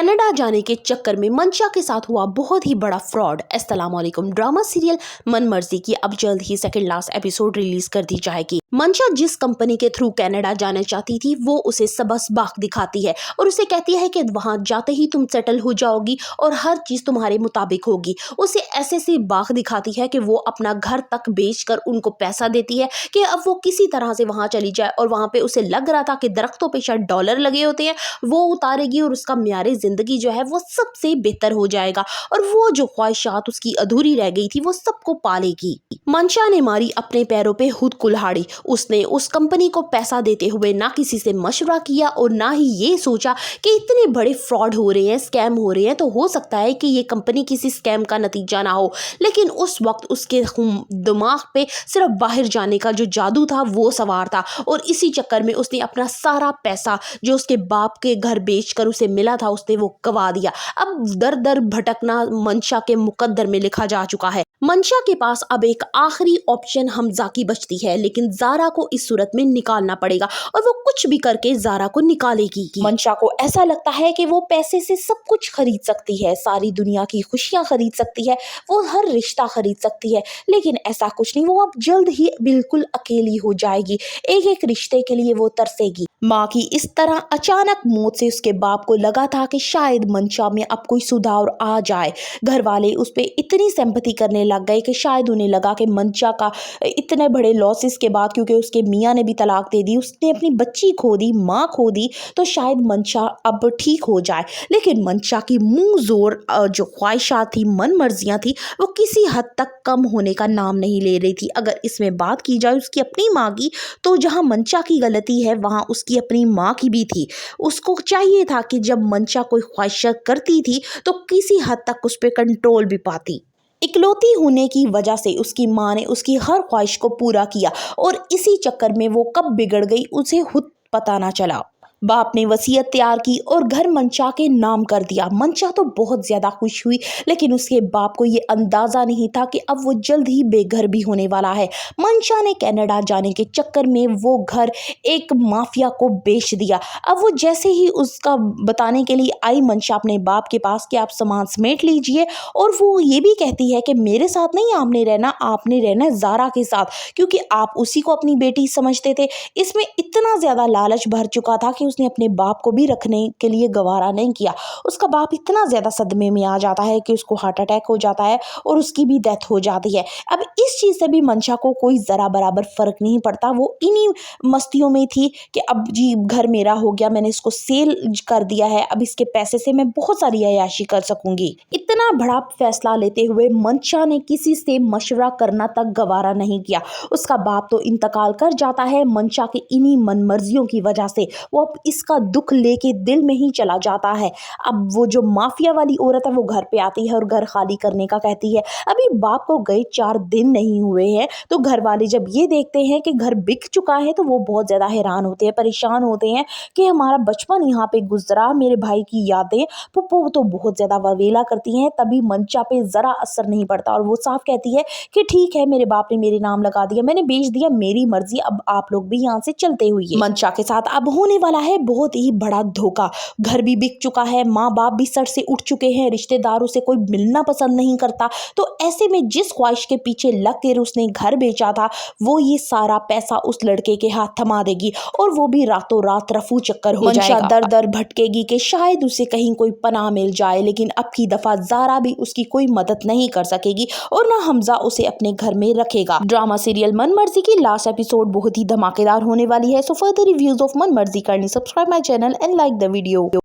Canada जाने के चक्कर में मंशा के साथ हुआ बहुत ही बड़ा फ्रॉड। अस्सलाम वालेकुम। ड्रामा सीरियल मन मर्जी की अब जल्द ही सेकंड लास्ट एपिसोड रिलीज कर दी जाएगी। मंशा जिस कंपनी के थ्रू कनाडा जाना चाहती थी वो उसे सबस बाग दिखाती है और उसे कहती है कि वहां जाते ही तुम सेटल हो जाओगी और हर चीज तुम्हारे मुताबिक होगी। उसे ऐसे बाग दिखाती है कि वो अपना घर तक बेचकर उनको पैसा देती है कि अब वो किसी तरह से वहां चली जाए, और वहां पे उसे लग रहा था कि दरख्तों पे शायद डॉलर लगे होते हैं, वो उतारेगी और उसका म्यारे जिंदगी जो है वो सबसे बेहतर हो जाएगा और वो जो ख्वाहिशात उसकी अधूरी रह गई थी वो सबको पालेगी। मंशा ने मारी अपने पैरों पे खुद कुल्हाड़ी। उसने उस कंपनी को पैसा देते हुए ना किसी से मशवरा किया और ना ही ये सोचा कि इतने बड़े फ्रॉड हो रहे हैं, स्कैम हो रहे हैं, तो हो सकता है कि ये कंपनी किसी स्कैम का नतीजा ना हो। लेकिन उस वक्त उसके दिमाग पे सिर्फ बाहर जाने का जो जादू था वो सवार था और इसी चक्कर में उसने अपना सारा पैसा जो उसके बाप के घर बेचकर उसे मिला था उसने वो गवा दिया। अब दर दर भटकना मंशा के मुकद्दर में लिखा जा चुका है। मंशा के पास अब एक आखिरी ऑप्शन हमजा की बचती है, लेकिन ज़ारा को इस सूरत में निकालना पड़ेगा और वो कुछ भी करके ज़ारा को निकालेगी। मंशा को ऐसा लगता है कि वो पैसे से सब कुछ खरीद सकती है, सारी दुनिया की खुशियां खरीद सकती है, वो हर रिश्ता खरीद सकती है, लेकिन ऐसा कुछ नहीं। वो अब जल्द ही बिल्कुल अकेली हो जाएगी, एक एक रिश्ते के लिए वो तरसेगी। माँ की इस तरह अचानक मौत से उसके बाप को लगा था कि शायद मंशा में अब कोई सुधार आ जाए। घर वाले उस पर इतनी सिंपैथी करने लग गए कि शायद उन्हें लगा कि मंशा का इतने बड़े लॉसेस के बाद, क्योंकि उसके मियाँ ने भी तलाक दे दी, उसने अपनी बच्ची खो दी, माँ खो दी, तो शायद मंशा अब ठीक हो जाए। लेकिन मंशा की मुंह जोर जो ख्वाहिशात थी, मन मर्जियाँ थी, वो किसी हद तक कम होने का नाम नहीं ले रही थी। अगर इसमें बात की जाए उसकी अपनी माँ की, तो जहाँ मंशा की गलती है वहाँ उसकी अपनी माँ की भी थी। उसको चाहिए था कि जब मंशा कोई ख्वाहिश करती थी तो किसी हद तक उस पर कंट्रोल भी पाती। इकलौती होने की वजह से उसकी माँ ने उसकी हर ख्वाहिश को पूरा किया और इसी चक्कर में वो कब बिगड़ गई उसे खुद पता ना चला। बाप ने वसीयत तैयार की और घर मंशा के नाम कर दिया। मंशा तो बहुत ज़्यादा खुश हुई, लेकिन उसके बाप को ये अंदाज़ा नहीं था कि अब वो जल्द ही बेघर भी होने वाला है। मंशा ने कनाडा जाने के चक्कर में वो घर एक माफिया को बेच दिया। अब वो जैसे ही उसका बताने के लिए आई मंशा अपने बाप के पास कि आप सामान समेट लीजिए, और वो ये भी कहती है कि मेरे साथ नहीं आपने रहना, आपने रहना ज़ारा के साथ, क्योंकि आप उसी को अपनी बेटी समझते थे। इसमें इतना ज़्यादा लालच भर चुका था कि उसने अपने बाप को भी रखने के लिए गवारा नहीं किया। उसका बाप इतना ज़्यादा सदमे में आ जाता है कि उसको हार्ट अटैक हो जाता है और उसकी भी डेथ हो जाती है। अब इस चीज़ से भी मंशा को कोई ज़रा बराबर फ़र्क नहीं पड़ता। वो इन्हीं मस्तियों में थी कि अब जी घर मेरा हो गया, मैंने इसको सेल कर दिया है, अब इसके पैसे से मैं बहुत सारी अय्याशी कर सकूंगी। इतना बड़ा फैसला लेते हुए मंशा ने किसी से मशवरा करना तक गवारा नहीं किया। उसका बाप तो इंतकाल कर जाता है मंशा के इन्हीं मनमर्जियों की वजह से। वो अब इसका दुख लेके दिल में ही चला जाता है। अब वो जो माफिया वाली औरत है वो घर पे आती है और घर खाली करने का कहती है। अभी बाप को गए 4 दिन नहीं हुए हैं, तो घर वाले जब ये देखते हैं कि घर बिक चुका है तो वो बहुत ज़्यादा हैरान होते हैं, परेशान होते हैं कि हमारा बचपन यहाँ पे गुजरा, मेरे भाई की यादें। पुप्पो तो बहुत ज़्यादा ववेला करती हैं, तभी मंशा पे ज़रा असर नहीं पड़ता और वो साफ कहती है कि ठीक है, मेरे बाप ने मेरे नाम लगा दिया, मैंने बेच दिया, मेरी मर्जी, अब आप लोग भी यहाँ से चलते हुए। मंशा के साथ अब होने वाला है बहुत ही बड़ा धोखा। घर भी बिक चुका है, माँ बाप भी सर से उठ चुके हैं, रिश्तेदारों से कोई मिलना पसंद नहीं करता, तो ऐसे में जिस ख्वाहिश के पीछे लग कर उसने घर बेचा था वो ये सारा पैसा उस लड़के के हाथ थमा देगी और वो भी रातों रात रफू चक्कर हो जाएगा। दर दर भटकेगी कि शायद उसे कहीं कोई पनाह मिल जाए, लेकिन अब की दफा ज़ारा भी उसकी कोई मदद नहीं कर सकेगी और ना हमजा उसे अपने घर में रखेगा। ड्रामा सीरियल मन मर्जी की लास्ट एपिसोड बहुत ही धमाकेदार होने वाली है। सो फर्दर रिव्यूज ऑफ मन मर्जी करनी, subscribe my channel and like the video.